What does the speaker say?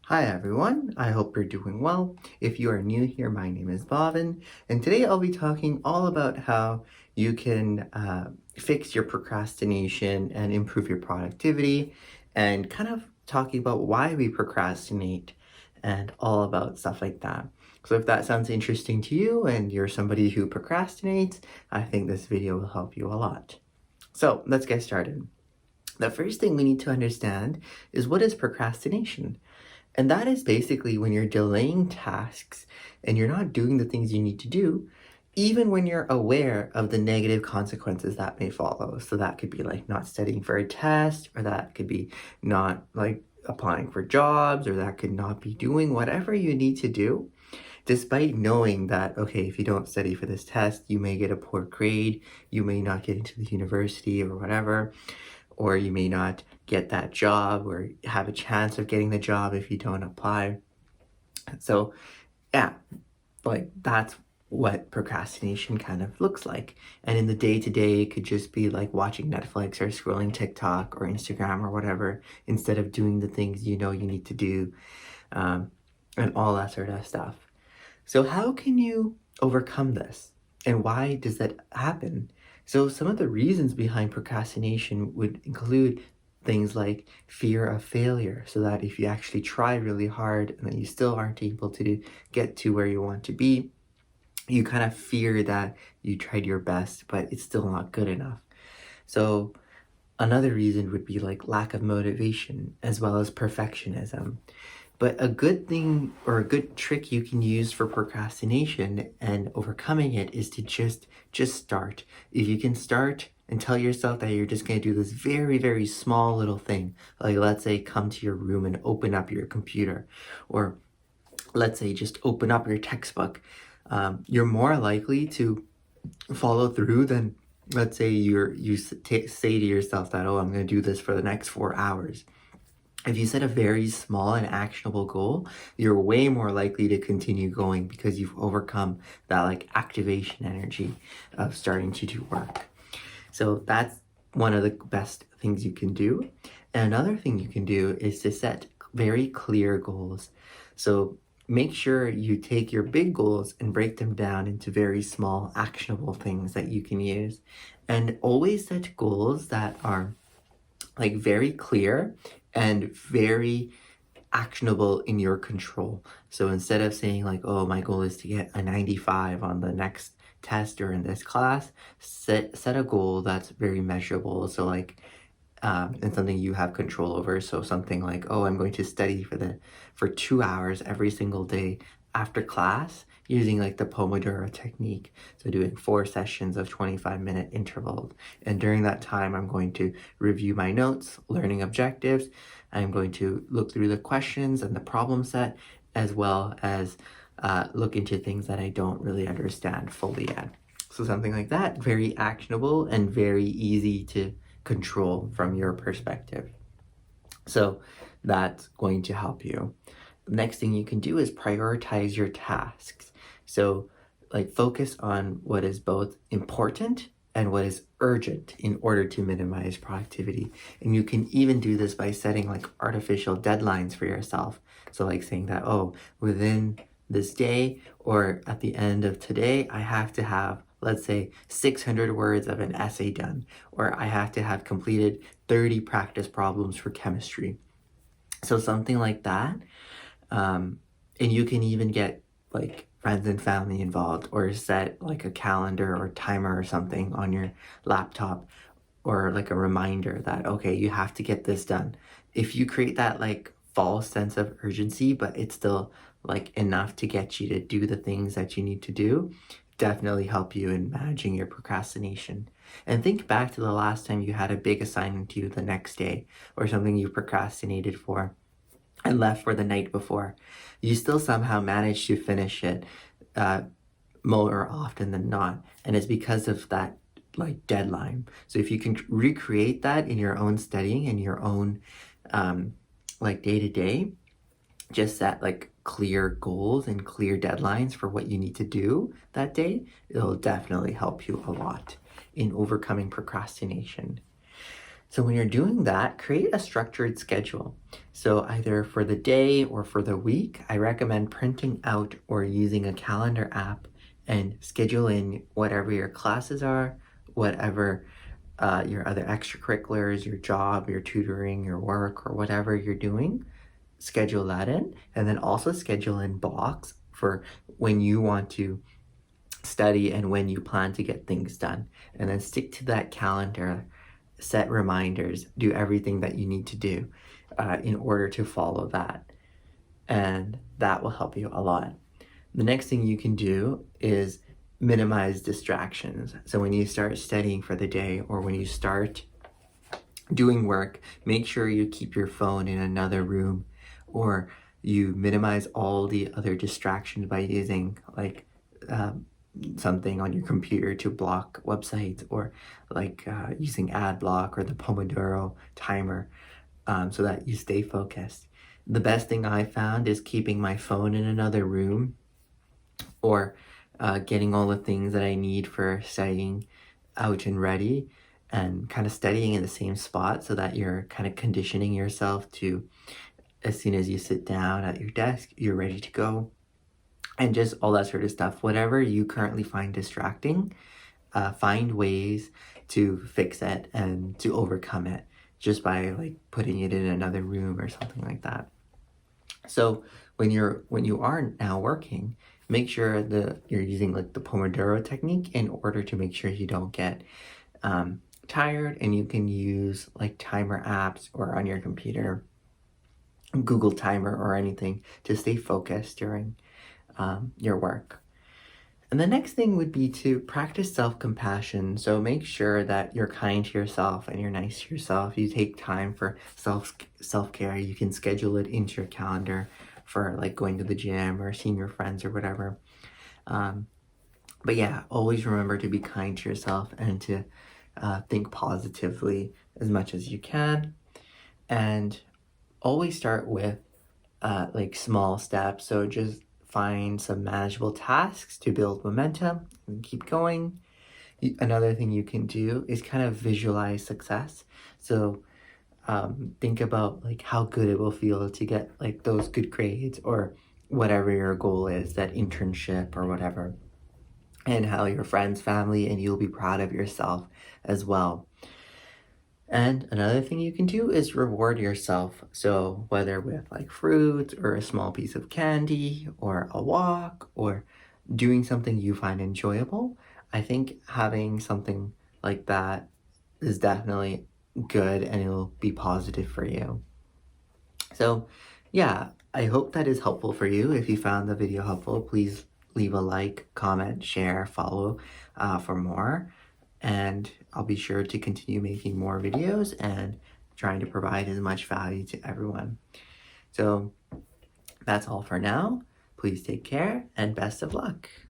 Hi everyone, I hope you're doing well. If you are new here, my name is Bhavin, and today I'll be talking all about how you can fix your procrastination and improve your productivity, and kind of talking about why we procrastinate and all about stuff like that. So if that sounds interesting to you and you're somebody who procrastinates, I think this video will help you a lot. So let's get started. The first thing we need to understand is, what is procrastination? And that is basically when you're delaying tasks and you're not doing the things you need to do, even when you're aware of the negative consequences that may follow. So that could be like not studying for a test, or that could be not like applying for jobs, or that could not be doing whatever you need to do, despite knowing that, okay, if you don't study for this test, you may get a poor grade, you may not get into the university or whatever, or you may not get that job or have a chance of getting the job if you don't apply. So yeah, like that's what procrastination kind of looks like. And in the day-to-day, it could just be like watching Netflix or scrolling TikTok or Instagram or whatever, instead of doing the things you know you need to do, and all that sort of stuff. So how can you overcome this? And why does that happen? So some of the reasons behind procrastination would include things like fear of failure. So that if you actually try really hard and then you still aren't able to get to where you want to be, you kind of fear that you tried your best, but it's still not good enough. So another reason would be like lack of motivation, as well as perfectionism. But a good thing, or a good trick you can use for procrastination and overcoming it, is to just start. If you can start and tell yourself that you're just going to do this very, very small little thing, like let's say come to your room and open up your computer, or let's say just open up your textbook, you're more likely to follow through than, let's say you say to yourself that, oh, I'm going to do this for the next 4 hours. If you set a very small and actionable goal, you're way more likely to continue going, because you've overcome that like activation energy of starting to do work. So that's one of the best things you can do. And another thing you can do is to set very clear goals. So make sure you take your big goals and break them down into very small, actionable things that you can use. And always set goals that are like very clear and very actionable in your control. So instead of saying like, oh, my goal is to get a 95 on the next test or in this class, set a goal that's very measurable. So like, and something you have control over. So something like, oh, I'm going to study for 2 hours every single day after class, using like the Pomodoro technique. So doing 4 sessions of 25-minute intervals. And during that time, I'm going to review my notes, learning objectives. I'm going to look through the questions and the problem set, as well as look into things that I don't really understand fully yet. So something like that, very actionable and very easy to control from your perspective. So that's going to help you. The next thing you can do is prioritize your tasks. So like focus on what is both important and what is urgent in order to minimize productivity. And you can even do this by setting like artificial deadlines for yourself. So like saying that, oh, within this day or at the end of today, I have to have, let's say, 600 words of an essay done, or I have to have completed 30 practice problems for chemistry. So something like that. And you can even get like friends and family involved, or set like a calendar or timer or something on your laptop, or like a reminder that, okay, you have to get this done. If you create that like false sense of urgency, but it's still like enough to get you to do the things that you need to do, definitely help you in managing your procrastination. And think back to the last time you had a big assignment due the next day, or something you procrastinated for and left for the night before. You still somehow managed to finish it more often than not. And it's because of that like deadline. So if you can recreate that in your own studying and your own like day-to-day, just set like clear goals and clear deadlines for what you need to do that day, it'll definitely help you a lot in overcoming procrastination. So when you're doing that, create a structured schedule. So either for the day or for the week, I recommend printing out or using a calendar app and schedule in whatever your classes are, whatever your other extracurriculars, your job, your tutoring, your work, or whatever you're doing. Schedule that in, and then also schedule in blocks for when you want to study and when you plan to get things done. And then stick to that calendar, set reminders, do everything that you need to do in order to follow that. And that will help you a lot. The next thing you can do is minimize distractions. So when you start studying for the day or when you start doing work, make sure you keep your phone in another room, or you minimize all the other distractions by using like something on your computer to block websites, or like using ad block or the Pomodoro timer, so that you stay focused. The best thing I found is keeping my phone in another room, or getting all the things that I need for studying out and ready, and kind of studying in the same spot so that you're kind of conditioning yourself to, as soon as you sit down at your desk, you're ready to go. And just all that sort of stuff. Whatever you currently find distracting, find ways to fix it and to overcome it just by like putting it in another room or something like that. So when you are now working, make sure that you're using like the Pomodoro technique in order to make sure you don't get tired, and you can use like timer apps or on your computer, Google Timer or anything to stay focused during your work. And the next thing would be to practice self-compassion. So make sure that you're kind to yourself and you're nice to yourself. You take time for self-care. You can schedule it into your calendar for like going to the gym or seeing your friends or whatever. But yeah, always remember to be kind to yourself and to think positively as much as you can. And always start with like small steps. So just find some manageable tasks to build momentum and keep going. Another thing you can do is kind of visualize success. So think about like how good it will feel to get like those good grades or whatever your goal is, that internship or whatever, and how your friends, family, and you'll be proud of yourself as well. And another thing you can do is reward yourself. So whether with like fruits or a small piece of candy or a walk or doing something you find enjoyable, I think having something like that is definitely good and it'll be positive for you. So yeah, I hope that is helpful for you. If you found the video helpful, please leave a like, comment, share, follow for more. And I'll be sure to continue making more videos and trying to provide as much value to everyone. So that's all for now. Please take care and best of luck.